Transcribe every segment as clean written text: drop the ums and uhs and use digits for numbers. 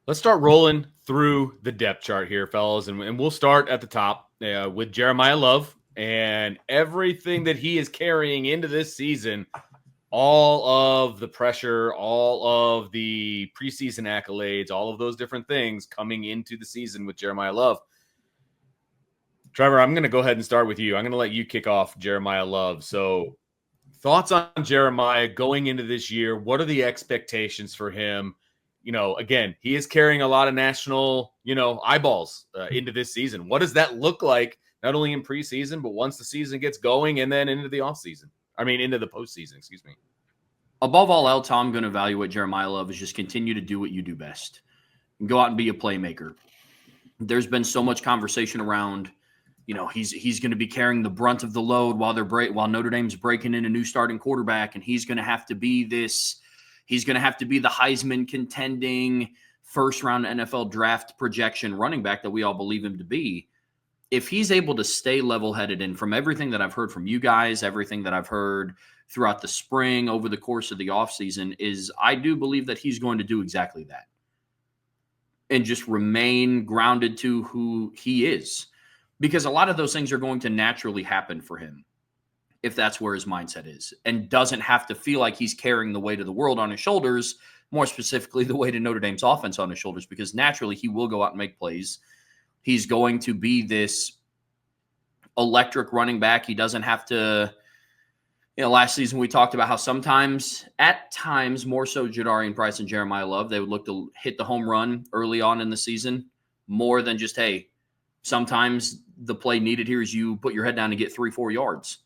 Let's start rolling through the depth chart here, fellas, and we'll start at the top with Jeremiyah Love and everything that he is carrying into this season. All of the pressure, all of the preseason accolades, all of those different things coming into the season with Jeremiyah Love. Trevor, I'm going to go ahead and start with you. I'm going to let you kick off Jeremiyah Love. So, thoughts on Jeremiyah going into this year? What are the expectations for him? Again, he is carrying a lot of national, eyeballs into this season. What does that look like, not only in preseason, but once the season gets going and then into the offseason? Into the postseason, excuse me. Above all else, how I'm going to evaluate Jeremiyah Love is just continue to do what you do best. And go out and be a playmaker. There's been so much conversation around, he's going to be carrying the brunt of the load while Notre Dame's breaking in a new starting quarterback, and he's going to have to be this. He's going to have to be the Heisman contending first-round NFL draft projection running back that we all believe him to be. If he's able to stay level-headed, and from everything that I've heard from you guys, everything that I've heard throughout the spring over the course of the offseason, is I do believe that he's going to do exactly that and just remain grounded to who he is, because a lot of those things are going to naturally happen for him if that's where his mindset is, and doesn't have to feel like he's carrying the weight of the world on his shoulders, more specifically the weight of Notre Dame's offense on his shoulders, because naturally he will go out and make plays. He's going to be this electric running back. He doesn't have to, last season we talked about how at times, more so Jadarian Price and Jeremiyah Love, they would look to hit the home run early on in the season more than just, hey, sometimes the play needed here is you put your head down and get 3-4 yards.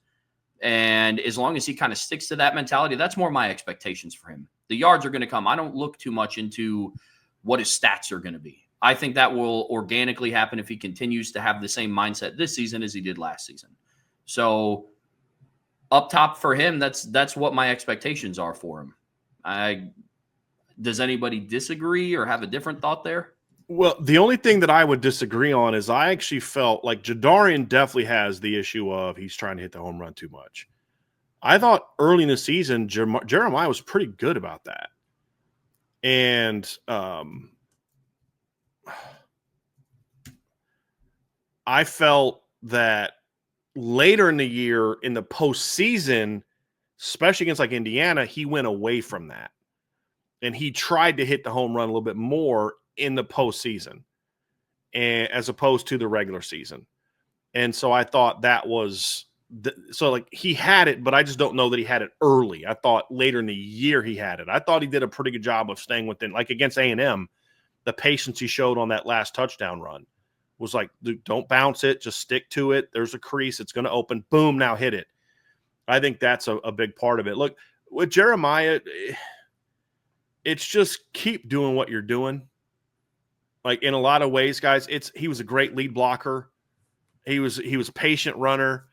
And as long as he kind of sticks to that mentality, that's more my expectations for him. The yards are going to come. I don't look too much into what his stats are going to be. I think that will organically happen if he continues to have the same mindset this season as he did last season. So up top for him, that's what my expectations are for him. Does anybody disagree or have a different thought there? Well, the only thing that I would disagree on is I actually felt like Jadarian definitely has the issue of he's trying to hit the home run too much. I thought early in the season, Jeremiyah was pretty good about that. And I felt that later in the year, in the postseason, especially against like Indiana, he went away from that. And he tried to hit the home run a little bit more in the postseason, and as opposed to the regular season. And so I thought that was he had it, but I just don't know that he had it early. I thought later in the year he had it. I thought he did a pretty good job of staying within, like against A&M, the patience he showed on that last touchdown run was like, dude, don't bounce it, just stick to it. There's a crease, it's going to open, boom, now hit it. I think that's a big part of it. Look, with Jeremiyah, it's just keep doing what you're doing. Like in a lot of ways, guys, he was a great lead blocker. He was a patient runner.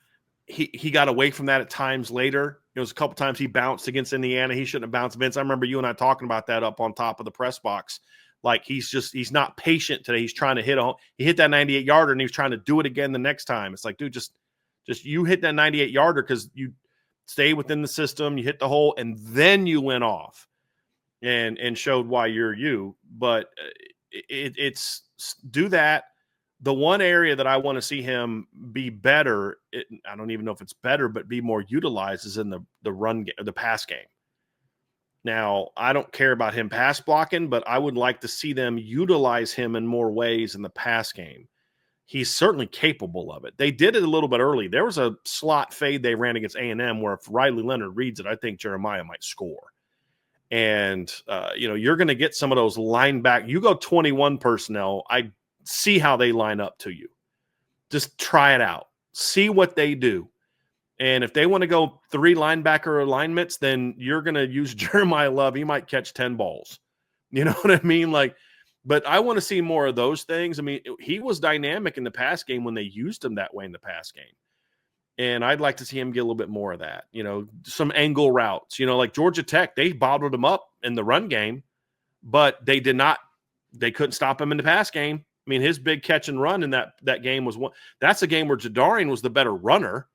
He got away from that at times later. It was a couple times he bounced against Indiana. He shouldn't have bounced. Vince, I remember you and I talking about that up on top of the press box. Like he's not patient today. He's trying to he hit that 98-yarder and he was trying to do it again the next time. It's like, dude, just you hit that 98-yarder because you stay within the system, you hit the hole, and then you went off and showed why you're you. But it's do that. The one area that I want to see him be better, I don't even know if it's better, but be more utilized is in the run game, the pass game. Now, I don't care about him pass blocking, but I would like to see them utilize him in more ways in the pass game. He's certainly capable of it. They did it a little bit early. There was a slot fade they ran against A&M where if Riley Leonard reads it, I think Jeremiyah might score. And, you're going to get some of those linebacker. You go 21 personnel, I see how they line up to you. Just try it out. See what they do. And if they want to go 3 linebacker alignments, then you're going to use Jeremiyah Love. He might catch 10 balls. You know what I mean? But I want to see more of those things. I mean, he was dynamic in the pass game when they used him that way in the pass game. And I'd like to see him get a little bit more of that, some angle routes, like Georgia Tech, they bottled him up in the run game, but they couldn't stop him in the pass game. I mean, his big catch and run in that game was one. That's a game where Jadarian was the better runner,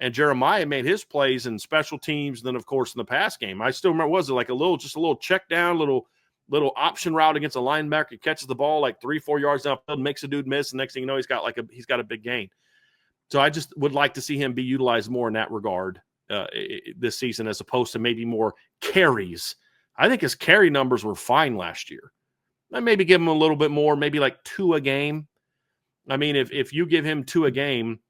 and Jeremiyah made his plays in special teams. And then, of course, in the pass game, I still remember, was it like just a little check down, little little option route against a linebacker, catches the ball like 3-4 yards downfield, makes a dude miss, and next thing you know, he's got a big gain. So I just would like to see him be utilized more in that regard this season, as opposed to maybe more carries. I think his carry numbers were fine last year. I maybe give him a little bit more, maybe like 2 a game. I mean, if you give him 2 a game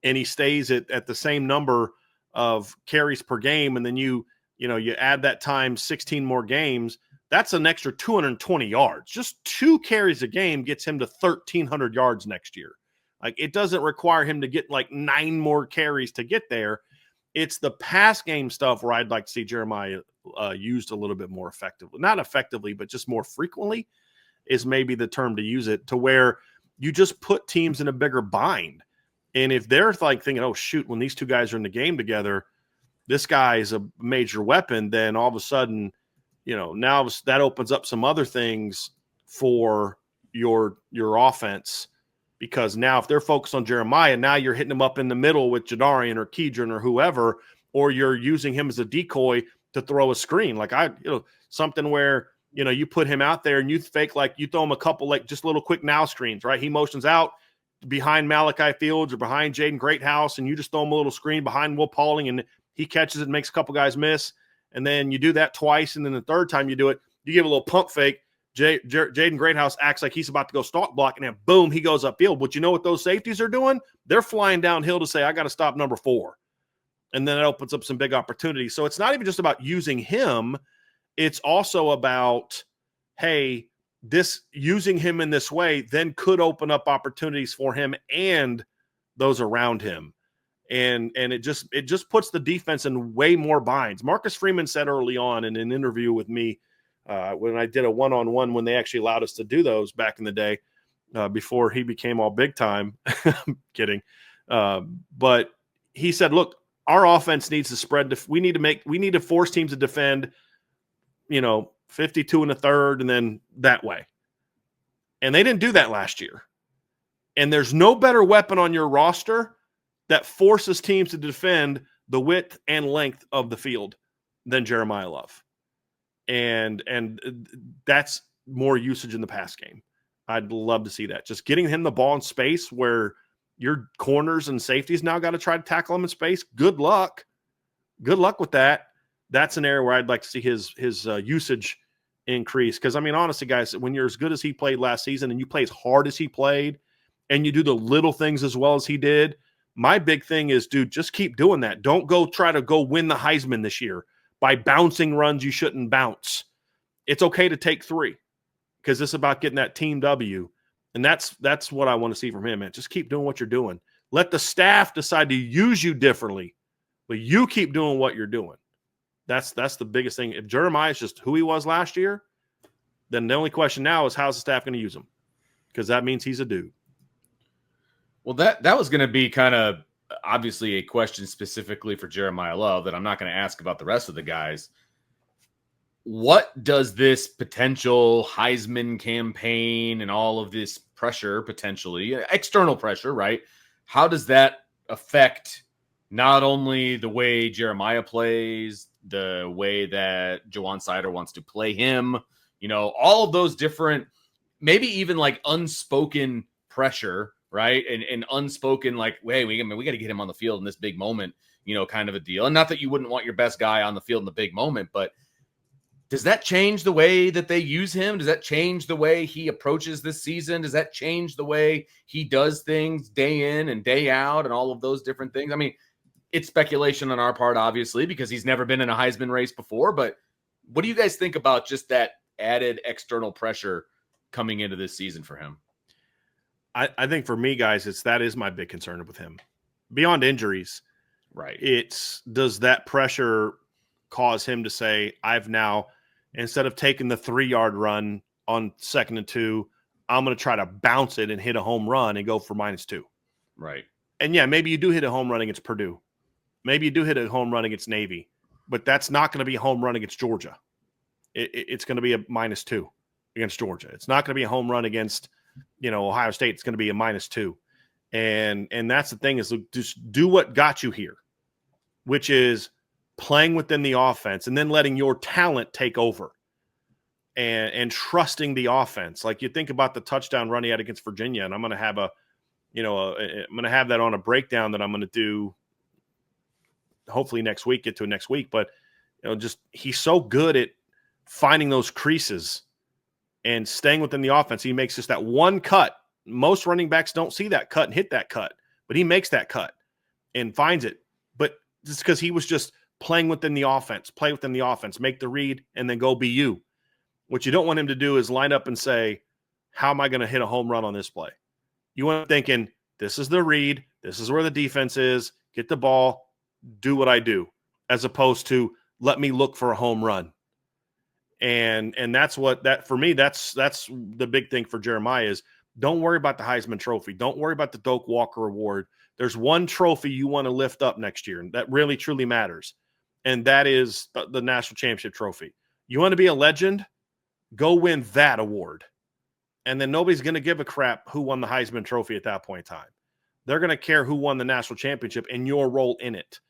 and he stays at the same number of carries per game, and then you add that times 16 more games, that's an extra 220 yards. Just 2 carries a game gets him to 1,300 yards next year. Like, it doesn't require him to get like 9 more carries to get there. It's the pass game stuff where I'd like to see Jeremiah used a little bit more effectively. Not effectively, but just more frequently is maybe the term to use it, to where you just put teams in a bigger bind. And if they're like thinking, oh, shoot, when these 2 guys are in the game together, this guy is a major weapon, then all of a sudden, now that opens up some other things for your offense. Because now if they're focused on Jeremiah, now you're hitting him up in the middle with Jadarian or Keedron or whoever, or you're using him as a decoy to throw a screen. Like something where, you put him out there and you fake, like you throw him a couple, like just little quick now screens, right? He motions out behind Malachi Fields or behind Jaden Greathouse, and you just throw him a little screen behind Will Pauling, and he catches it and makes a couple guys miss. And then you do that twice. And then the third time you do it, you give a little pump fake. Jaden Greathouse acts like he's about to go stalk block, and then boom, he goes upfield. But you know what those safeties are doing? They're flying downhill to say, I got to stop number 4. And then it opens up some big opportunities. So it's not even just about using him. It's also about, hey, using him in this way then could open up opportunities for him and those around him. And it just puts the defense in way more binds. Marcus Freeman said early on in an interview with me, when I did a one-on-one, when they actually allowed us to do those back in the day, before he became all big time. I'm kidding. But he said, look, our offense needs to spread. We need to force teams to defend, 52 in the third, and then that way. And they didn't do that last year. And there's no better weapon on your roster that forces teams to defend the width and length of the field than Jeremiyah Love. And that's more usage in the pass game. I'd love to see that. Just getting him the ball in space where your corners and safeties now got to try to tackle him in space. Good luck. Good luck with that. That's an area where I'd like to see his usage increase. Because, I mean, honestly, guys, when you're as good as he played last season and you play as hard as he played and you do the little things as well as he did, my big thing is, dude, just keep doing that. Don't go try to go win the Heisman this year by bouncing runs you shouldn't bounce. It's okay to take 3 because it's about getting that team W. And that's what I want to see from him, man. Just keep doing what you're doing. Let the staff decide to use you differently, but you keep doing what you're doing. That's the biggest thing. If Jeremiah is just who he was last year, then the only question now is how's the staff going to use him? Because that means he's a dude. Well, that was going to be kind of obviously a question specifically for Jeremiyah Love that I'm not going to ask about the rest of the guys. What does this potential Heisman campaign and all of this pressure, potentially external pressure, right? How does that affect not only the way Jeremiah plays, the way that Jawan Sider wants to play him, all of those different, maybe even like unspoken pressure, right? And unspoken, like, hey, we got to get him on the field in this big moment, kind of a deal. And not that you wouldn't want your best guy on the field in the big moment, but does that change the way that they use him? Does that change the way he approaches this season? Does that change the way he does things day in and day out and all of those different things? I mean, it's speculation on our part, obviously, because he's never been in a Heisman race before. But what do you guys think about just that added external pressure coming into this season for him? I think for me, guys, that is my big concern with him. Beyond injuries, right? Does that pressure cause him to say, I've now, instead of taking the 3-yard run on 2nd and 2, I'm going to try to bounce it and hit a home run and go for -2. Right. And yeah, maybe you do hit a home run against Purdue. Maybe you do hit a home run against Navy, but that's not going to be a home run against Georgia. It's going to be a -2 against Georgia. It's not going to be a home run against, Ohio State. It's going to be a -2. And that's the thing, is just do what got you here, which is playing within the offense and then letting your talent take over. and trusting the offense. Like you think about the touchdown run he had against Virginia, and I'm going to have I'm going to have that on a breakdown that I'm going to do hopefully next week, get to it next week. But, just he's so good at finding those creases and staying within the offense. He makes just that one cut. Most running backs don't see that cut and hit that cut, but he makes that cut and finds it. But it's because he was just playing within the offense, play within the offense, make the read, and then go be you. What you don't want him to do is line up and say, how am I going to hit a home run on this play? You want him thinking, this is the read, this is where the defense is, get the ball, do what I do, as opposed to let me look for a home run. And that's for me, that's the big thing for Jeremiah is don't worry about the Heisman Trophy. Don't worry about the Doak Walker Award. There's one trophy you want to lift up next year, and that really, truly matters. And that is the National Championship Trophy. You want to be a legend? Go win that award. And then nobody's going to give a crap who won the Heisman Trophy at that point in time. They're going to care who won the national championship and your role in it.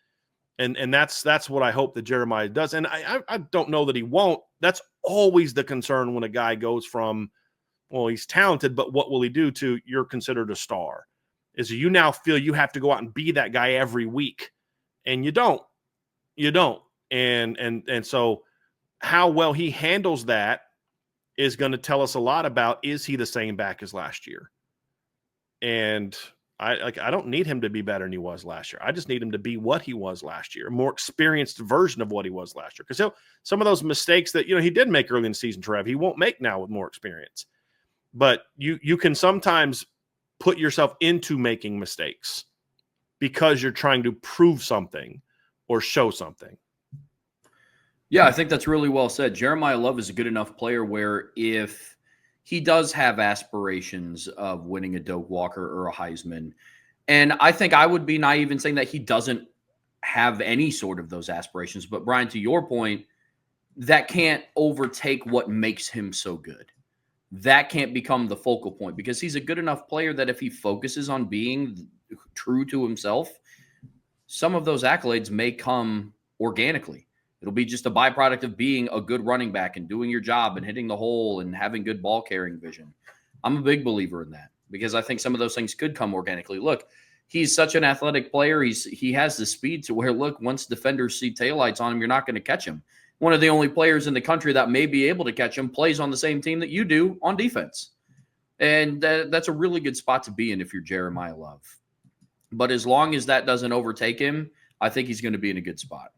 And that's what I hope that Jeremiah does. And I don't know that he won't. That's always the concern when a guy goes from, well, he's talented, but what will he do to you're considered a star? Is you now feel you have to go out and be that guy every week. And you don't. You don't. And so how well he handles that is going to tell us a lot about, is he the same back as last year? And I don't need him to be better than he was last year. I just need him to be what he was last year, a more experienced version of what he was last year. Because some of those mistakes that he did make early in the season, Trev, he won't make now with more experience. But you can sometimes put yourself into making mistakes because you're trying to prove something or show something. Yeah, I think that's really well said. Jeremiyah Love is a good enough player where if he does have aspirations of winning a Doak Walker or a Heisman, and I think I would be naive in saying that he doesn't have any sort of those aspirations. But Brian, to your point, that can't overtake what makes him so good. That can't become the focal point because he's a good enough player that if he focuses on being true to himself, some of those accolades may come organically. It'll be just a byproduct of being a good running back and doing your job and hitting the hole and having good ball carrying vision. I'm a big believer in that because I think some of those things could come organically. Look, he's such an athletic player. He has the speed to where, look, once defenders see taillights on him, you're not going to catch him. One of the only players in the country that may be able to catch him plays on the same team that you do on defense. And that's a really good spot to be in if you're Jeremiyah Love. But as long as that doesn't overtake him, I think he's going to be in a good spot.